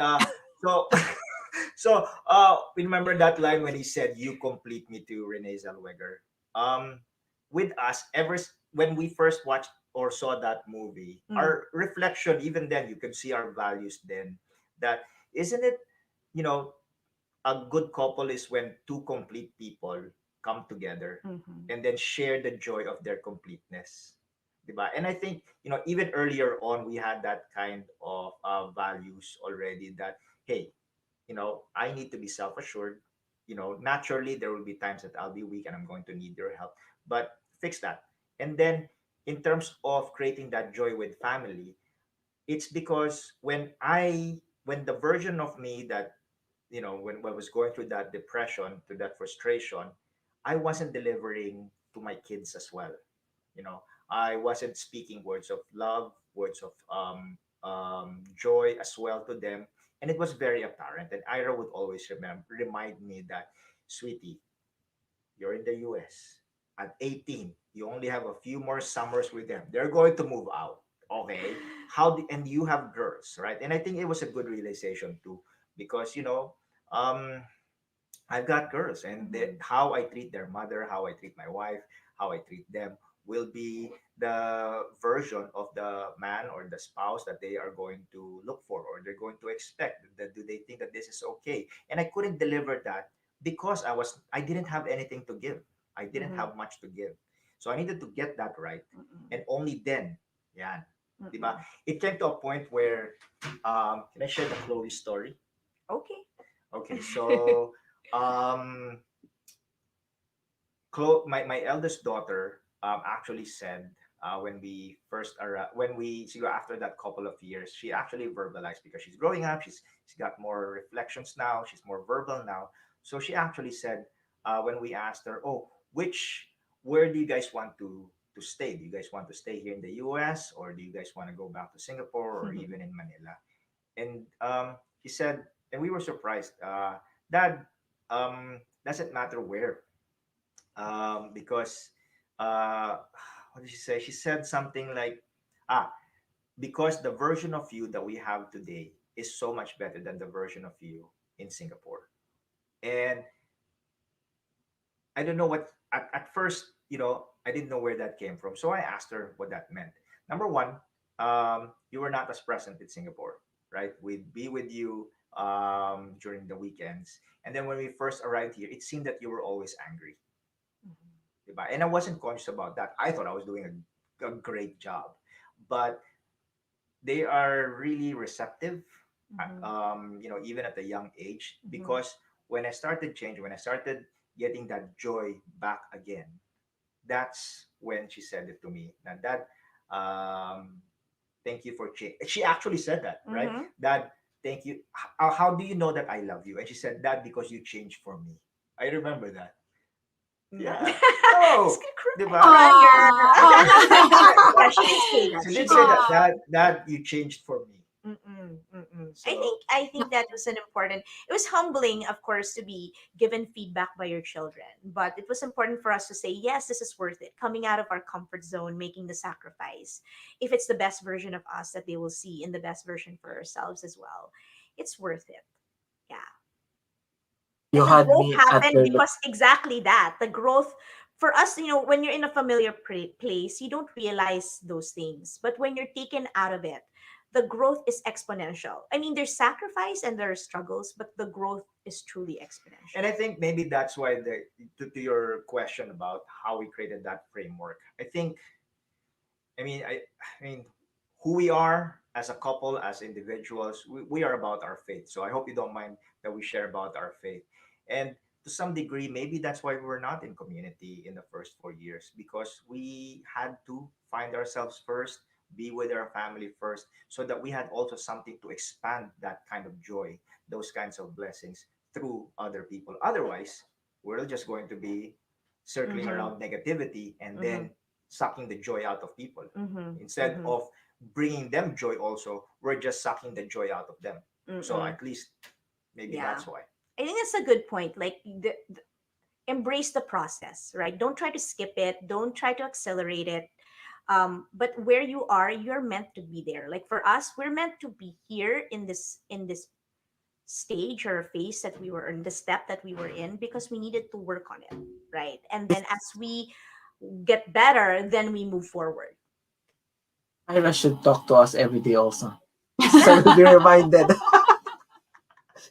so remember that line when he said, "You complete me," to Renee Zellweger. Um, with us, when we first watched or saw that movie, Mm. our reflection, even then, you could see our values then. That isn't it, you know, a good couple is when two complete people come together Mhm. and then share the joy of their completeness. Diba? And I think, even earlier on, we had that kind of values already that, hey, I need to be self assured. Naturally, there will be times that I'll be weak and I'm going to need your help, but fix that. And then, in terms of creating that joy with family, it's because when the version of me that, when I was going through that depression, to that frustration, I wasn't delivering to my kids as well. I wasn't speaking words of love, words of joy as well to them, and it was very apparent. And Ira would always remind me that, sweetie, you're in the US at 18. You only have a few more summers with them. They're going to move out. Okay. And you have girls, right? And I think it was a good realization too, because, I've got girls, and how I treat their mother, how I treat my wife, how I treat them will be the version of the man or the spouse that they are going to look for or they're going to expect. That do they think that this is okay? And I couldn't deliver that because I didn't have anything to give. I didn't Mhm. have much to give, so I needed to get that right, Mm-mm. and only then, yeah, diba? Mm-mm. It came to a point where, can I share the Chloe story? Okay. Okay, so um my eldest daughter actually said, when we first arrived, after that couple of years, she actually verbalized because she's growing up. She's got more reflections now. She's more verbal now. So she actually said, when we asked her, "Oh, where do you guys want to stay? Do you guys want to stay here in the U.S. or do you guys want to go back to Singapore or even in Manila?" And he said, and we were surprised. Dad, doesn't matter where, because what did she say? She said something like, "Ah, because the version of you that we have today is so much better than the version of you in Singapore." And I don't know what at first, I didn't know where that came from. So I asked her what that meant. Number one, you were not as present in Singapore, right? We'd be with you during the weekends, and then when we first arrived here, it seemed that you were always angry. Diba? And I wasn't conscious about that. I thought I was doing a great job. But they are really receptive, Mhm. even at a young age, Mhm. because when I started changing, when I started getting that joy back again, that's when she said it to me. Now, Dad, thank you for change. She actually said that, right? Mhm. Dad, thank you. How do you know that I love you? And she said, Dad, because you changed for me. I remember that. Yeah. Just Oh, gonna diba? cry. Aw. Yeah, she did say that. She She did say did. that. Aw. That you changed for me. Mm-mm, mm-mm. So I think that was an important. It was humbling, of course, to be given feedback by your children, but it was important for us to say, yes, this is worth it. Coming out of our comfort zone, making the sacrifice. If it's the best version of us that they will see, and the best version for ourselves as well, it's worth it. Yeah, You and the had growth me at happened your because exactly that. The growth for us, when you're in a familiar place, you don't realize those things, but when you're taken out of it, the growth is exponential. I mean, there's sacrifice and there are struggles, but the growth is truly and exponential. I think maybe that's why to your question about how we created that framework. I mean, who we are as a couple, as individuals, we are about our faith. So I hope you don't mind that we share about our faith. And to some degree, maybe that's why we were not in community in the first 4 years, because we had to find ourselves first, be with our family first, so that we had also something to expand that kind of joy, those kinds of blessings through other people. Otherwise, we're just going to be circling Mm-hmm. around negativity and Mm-hmm. then sucking the joy out of people. Mm-hmm. Instead Mm-hmm. of bringing them joy, also, we're just sucking the joy out of them. So Mm-mm. at least maybe Yeah, that's why. I think that's a good point. Like, embrace the process, right? Don't try to skip it. Don't try to accelerate it. But where you are, you're meant to be there. Like for us, we're meant to be here in this stage or phase that we were in, the step that we were in, because we needed to work on it, right? And then as we get better, then we move forward. Ira should talk to us every day also. So we'll be reminded.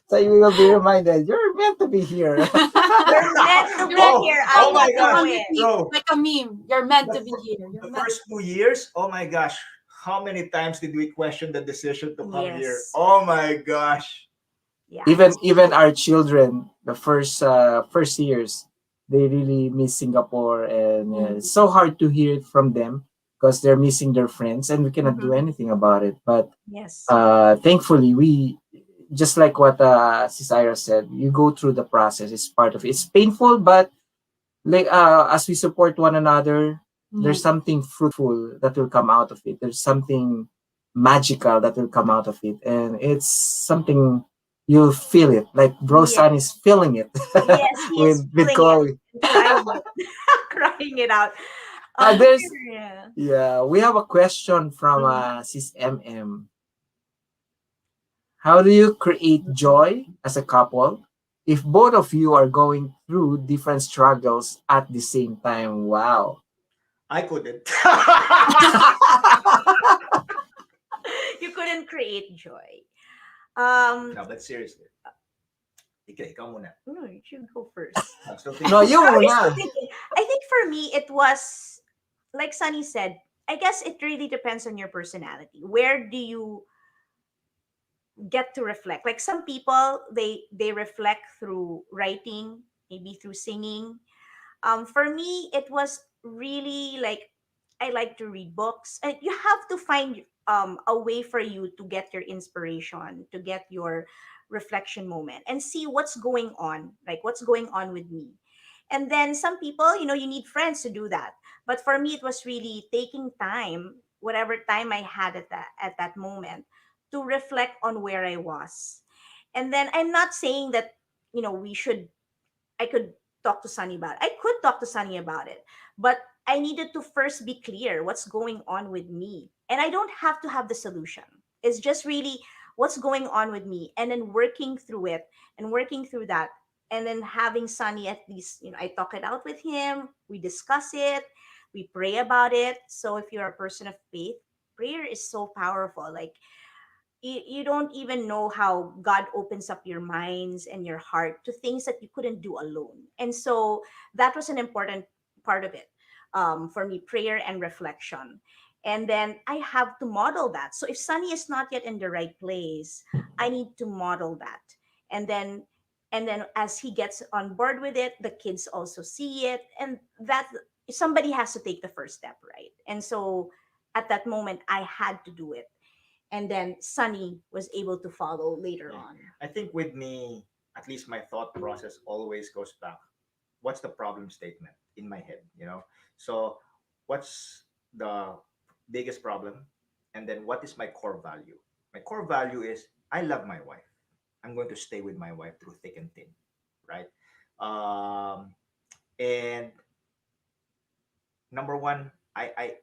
So you will be reminded, you're meant to be here. You're meant to You're be meant, here. Oh I my you're know gosh, on it. repeat, bro. like a meme. You're meant The, to be here. You're the meant. first 2 years, oh my gosh, how many times did we question the decision to come here? Yes. Oh my gosh. Yeah, even it's even our children, the first years, they really miss Singapore, and it's so hard to hear it from them because they're missing their friends, and we cannot do Mhm. anything about it. But Yes. thankfully, we just like what Sis Ira said, you go through the process. It's part of it. It's painful, but like as we support one another, there's Mm. something fruitful that will come out of it. There's something magical that will come out of it, and it's something you'll feel it. Like Bro Yes. San is feeling it Yes, he is with feeling it Chloe. and crying it, crying it out. There's Yeah. Yeah, we have a question from Mm. Sis MM. How do you create joy as a couple if both of you are going through different struggles at the same time? Wow. I couldn't. You couldn't create joy. No, but seriously. Okay, ikaw muna. No, you should go first. I'm still No, thinking. you I'm still muna. thinking. I think for me, it was like Sunny said. I guess it really depends on your personality. Where do you get to reflect? Like some people, they reflect through writing, maybe through singing. For me, it was really like I like to read books, and you have to find a way for you to get your inspiration, to get your reflection moment, and see what's going on, like what's going on with me. And then some people, you need friends to do that. But for me, it was really taking time, whatever time I had at that moment, to reflect on where I was. And then I'm not saying that we should I could talk to Sunny about it. I could talk to Sunny about it, but I needed to first be clear what's going on with me. And I don't have to have the solution. It's just really what's going on with me and then working through it and working through that. And then having Sunny at least, I talk it out with him, we discuss it, we pray about it. So if you're a person of faith, prayer is so powerful. Like you don't even know how God opens up your minds and your heart to things that you couldn't do alone. And so that was an important part of it, for me, prayer and reflection. And then I have to model that. So if Sunny is not yet in the right place, I need to model that. And then as he gets on board with it, the kids also see it. And that somebody has to take the first step, right? And so at that moment, I had to do it, and then Sunny was able to follow later Yeah. on. I think with me, at least my thought process always goes back. What's the problem statement in my head? So what's the biggest problem? And then what is my core value? My core value is I love my wife. I'm going to stay with my wife through thick and thin, right? Um, and number one, I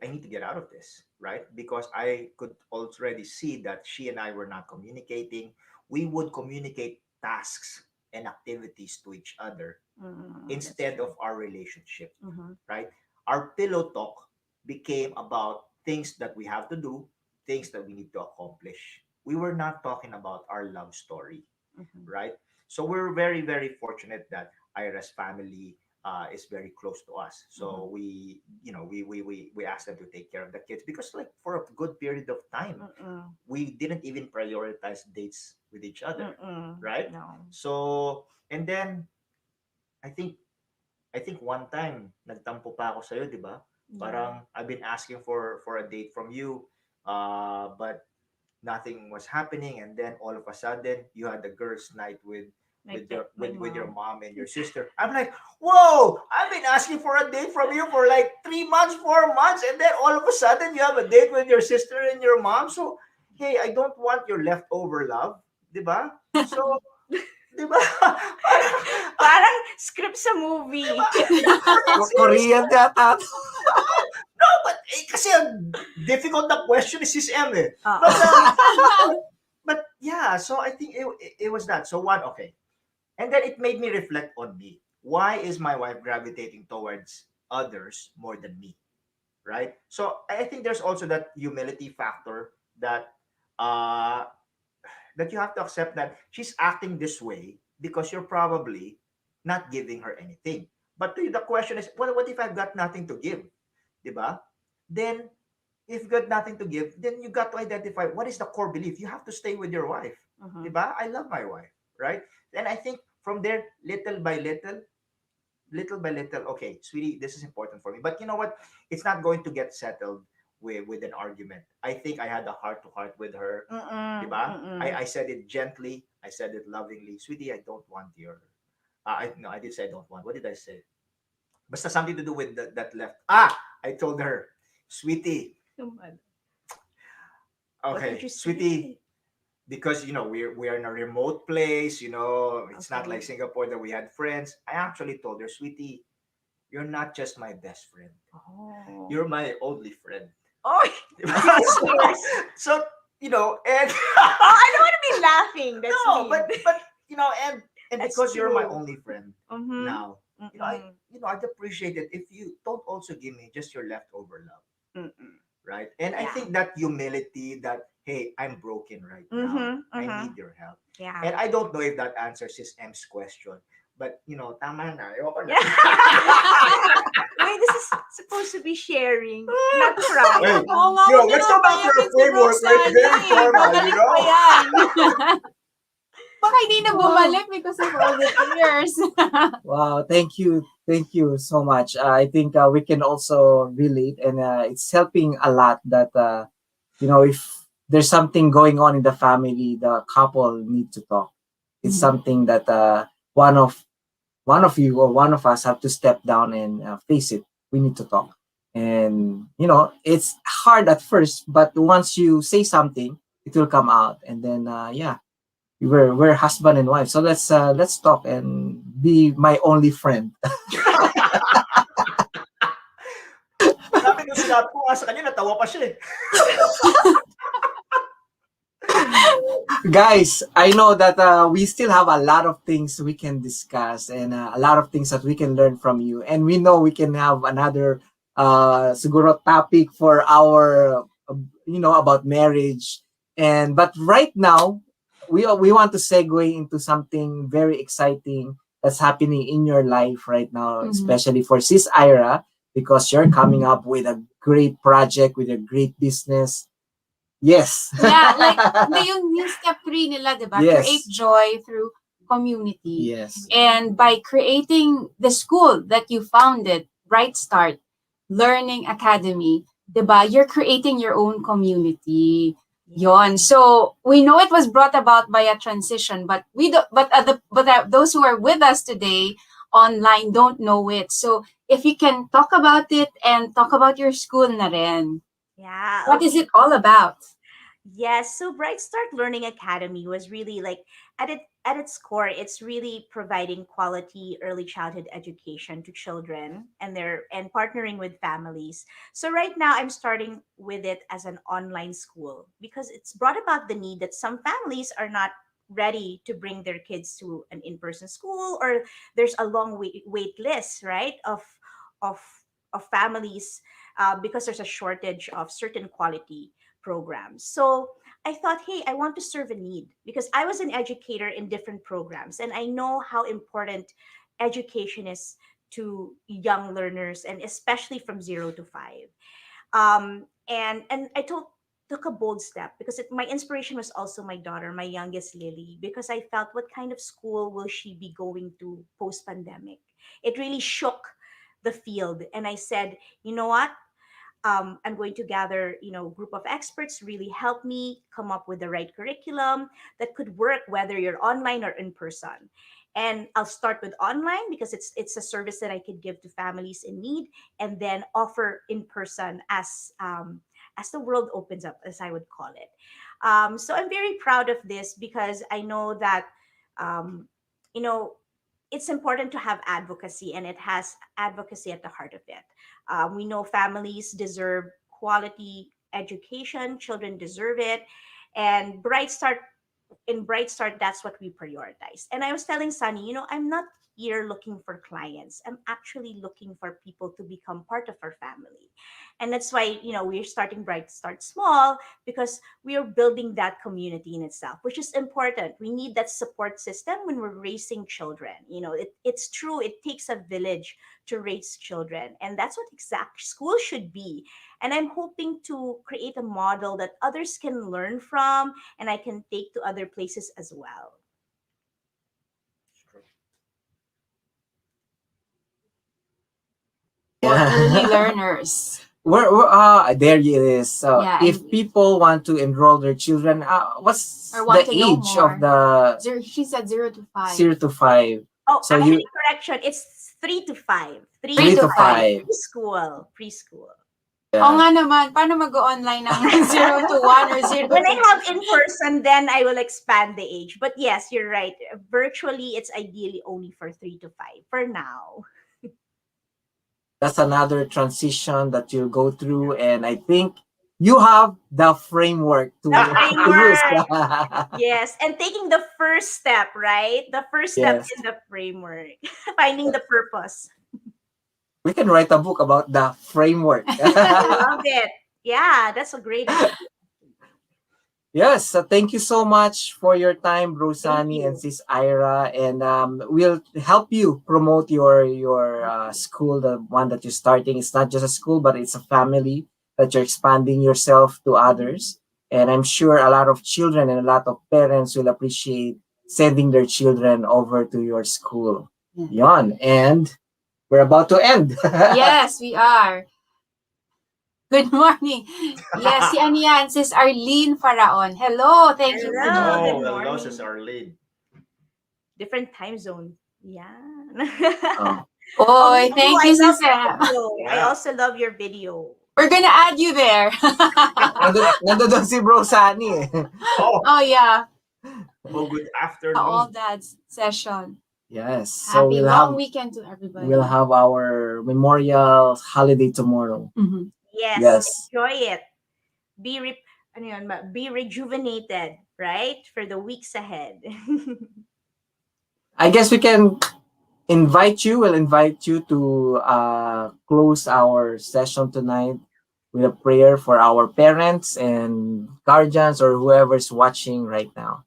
need to get out of this, right? Because I could already see that she and I were not communicating. We would communicate tasks and activities to each other That's instead true. of our relationship, Mhm, right? Our pillow talk became about things that we have to do, things that we need to accomplish. We were not talking about our love story, mhm, right? So we're very, very fortunate that Ira's family is very close to us. mhm, So we asked them to take care of the kids because like for a good period of time, mm-mm, we didn't even prioritize dates with each other, mm-mm. right? No. So and then I think I think one time nagtampo pa ako sa di ba? Yeah. Parang I've been asking for a date from you, but nothing was happening, and then all of a sudden you had the girls' night Like that, my with your mom. mom and your sister. I'm like, whoa! I've been asking for a date from you for like 3 months, 4 months, and then all of a sudden you have a date with your sister and your mom. So hey, I don't want your leftover love, di ba? So di ba? Parang script sa movie. Seriously, Korean yata. no, but kasi ang difficult na question is Sis M eh. Oo. But but yeah, so I think it was that. So one, okay. And then it made me reflect on me. Why is my wife gravitating towards others more than me? Right? So I think there's also that humility factor that uh that you have to accept that she's acting this way because you're probably not giving her anything. But the question is, what if I've got nothing to give? Diba? Then if you got nothing to give, then you got to identify what is the core belief. You have to stay with your wife. Mhm, Diba? I love my wife, right? And I think from there, little by little, okay, sweetie, this is important for me. But you know what? It's not going to get settled with an argument. I think I had a heart to heart with her. mm-mm, Diba? mm-mm. I said it gently. I said it lovingly. Sweetie, I don't want your. No, I did say I don't want. What did I say? Basta something to do with that left. I told her, sweetie, What did okay, you sweetie, say? because we are in a remote place. It's not like Okay. Singapore that we had friends. I actually told her, sweetie, you're not just my best friend. Oh. You're my only friend. Oh, so, serious. so and Oh, I don't want to be you laughing? That's No, mean. but and That's because you're my true. only friend Mhm. now, Mm-mm. I'd appreciate it if you don't also give me just your leftover love, Mm-mm. right? And I Yeah. think that humility, that hey, I'm broken right now, Mhm. I Mhm. need your help. Yeah. And I don't know if that answers his M's question, but tama na, ayoko na. Wait, this is supposed to be sharing, not crying. Hey, Oo nga, huwag niyo let's nang go back to payakin our si framework where it's very Roxanne. formal, Babalik pa yan. Baka hindi na bumalik because of all the tears. Wow, thank you so much. I think we can also relate, and it's helping a lot that if there's something going on in the family, the couple need to talk. It's Mhm. something that one of you or one of us have to step down and face it. We need to talk, and it's hard at first, but once you say something, it will come out, and then yeah, we're husband and wife. So let's talk and be my only friend. Sabi nung sinabi ko nga sa kanya, natawa pa siya eh. Guys, I know that we still have a lot of things we can discuss and a lot of things that we can learn from you. And we know we can have another siguro topic for our about marriage. And but right now we want to segue into something very exciting that's happening in your life right now, Mhm. especially for Sis Ira, because you're coming up with a great project with a great business. Yes. Yeah, like yung step 3 nila, di ba? Yes. Create joy through community. Yes. And by creating the school that you founded, Bright Start Learning Academy, di ba? You're creating your own community. Yon. So we know it was brought about by a transition, but we don't. Those who are with us today online don't know it. So if you can talk about it and talk about your school na rin. Yeah. What is Okay. it all about? Yes, so Bright Start Learning Academy was really like at its core, it's really providing quality early childhood education to children and partnering with families. So right now I'm starting with it as an online school because it's brought about the need that some families are not ready to bring their kids to an in-person school, or there's a long wait list, right, of of families because there's a shortage of certain quality programs. So I thought, hey, I want to serve a need because I was an educator in different programs and I know how important education is to young learners and especially from 0 to 5. And I took a bold step because my inspiration was also my daughter, my youngest Lily, because I felt what kind of school will she be going to post pandemic? It really shook the field. And I said, you know what? I'm going to gather, group of experts really help me come up with the right curriculum that could work whether you're online or in person. And I'll start with online because it's a service that I could give to families in need, and then offer in person as the world opens up, as I would call it. So I'm very proud of this because I know that um, you know it's important to have advocacy, and it has advocacy at the heart of it. We know families deserve quality education, children deserve it. And Bright Start, that's what we prioritize. And I was telling Sunny, I'm not here looking for clients. I'm actually looking for people to become part of our family. And that's why, we're starting Bright Start small because we are building that community in itself, which is important. We need that support system when we're raising children. It's true, it takes a village to raise children. And that's what exact school should be. And I'm hoping to create a model that others can learn from and I can take to other places as well. For early Yeah. learners. There it is. So Yeah, if and- people want to enroll their children, what's Or want the to know age of more. the She said 0 to 5. 0 to 5? Oh, So actually, correction. It's 3 to 5. 3 to 5. Preschool. Preschool. Oo nga naman, paano mag-online ng 0 to 1 or 0 When I to have in person, then I will expand the age. But yes, you're right. Virtually, it's ideally only for 3 to 5 for now. That's another transition that you go through, and I think you have the framework to, The to use. Yes, and taking the first step, right? The first step Yes. in the framework, finding the purpose. We can write a book about the framework. I love it. Yeah, that's a great idea. Yes, thank you so much for your time, Bro Thank Sunny and you. Sis Ira, and we'll help you promote your school, the one that you're starting. It's not just a school, but it's a family that you're expanding yourself to others. And I'm sure a lot of children and a lot of parents will appreciate sending their children over to your school. Yon, and we're about to end. Yes, we are. Good morning. Yes, si ano yan? Sis Arlene Faraon. Hello, thank you for Hello, joining. good Oh, morning. losses are lead. Different time zone. Yeah. Oh, Oy, me thank too, you, I love Sis. your video. I Yeah. also love your video. We're gonna add you there. nandun si Bro Sunny eh. Oh, Oh, yeah. oh, good The afternoon. All Dads session. Yes, so Happy we'll long have weekend to everybody. we'll have our memorial holiday tomorrow. Mhm. Yes, Yes. enjoy it. Ano yun, be rejuvenated, right? For the weeks ahead. I guess we can we'll invite you to close our session tonight with a prayer for our parents and guardians or whoever's watching right now.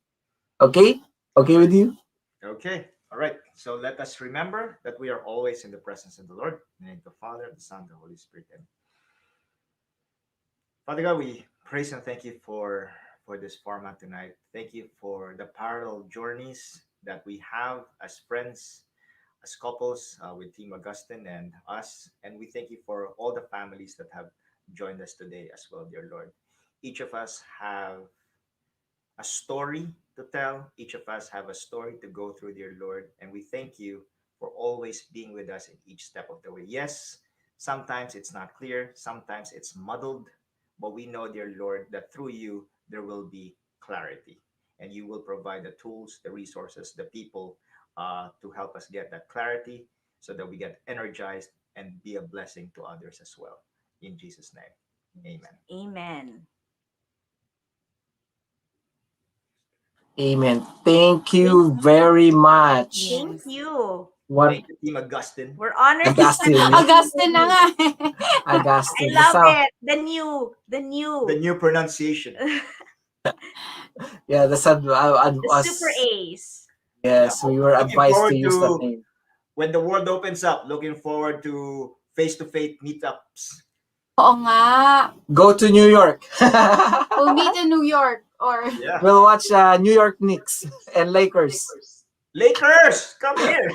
Okay? Okay with you? Okay. All right. So let us remember that we are always in the presence of the Lord. In the name of the Father, the Son, the Holy Spirit. Amen. Father God, we praise and thank you for this format tonight. Thank you for the parallel journeys that we have as friends, as couples with Team Augustine and us. And we thank you for all the families that have joined us today as well, dear Lord. Each of us have a story to tell. Each of us have a story to go through, dear Lord. And we thank you for always being with us in each step of the way. Yes, sometimes it's not clear, sometimes it's muddled, but we know, dear Lord, that through you there will be clarity. And you will provide the tools, the resources, the people to help us get that clarity so that we get energized and be a blessing to others as well. In Jesus' name, amen. Amen. Amen. Thank you very much. Thank you. What Thank you, Team Augustine. We're honored. Augustine. Augustine na nga. I Augustine. love Basta- it. The new. The new pronunciation. Yeah, that's The super A's. yes, we were Looking advised to forward use that to- name. When the world opens up, looking forward to face-to-face meetups. Oo nga. Go to New York. We'll meet in New York or Yeah. We'll watch New York Knicks and Lakers. Lakers, come here.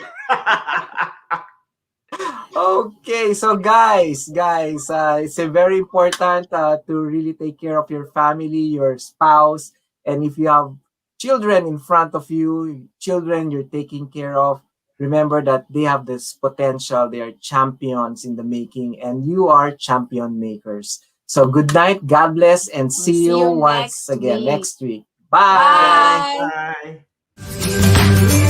Okay, so guys, it's a very important to really take care of your family, your spouse, and if you have children in front of you, children you're taking care of, remember that they have this potential. They are champions in the making, and you are champion makers. So good night, God bless, and see you once next again week. next week. Bye. Bye. Bye.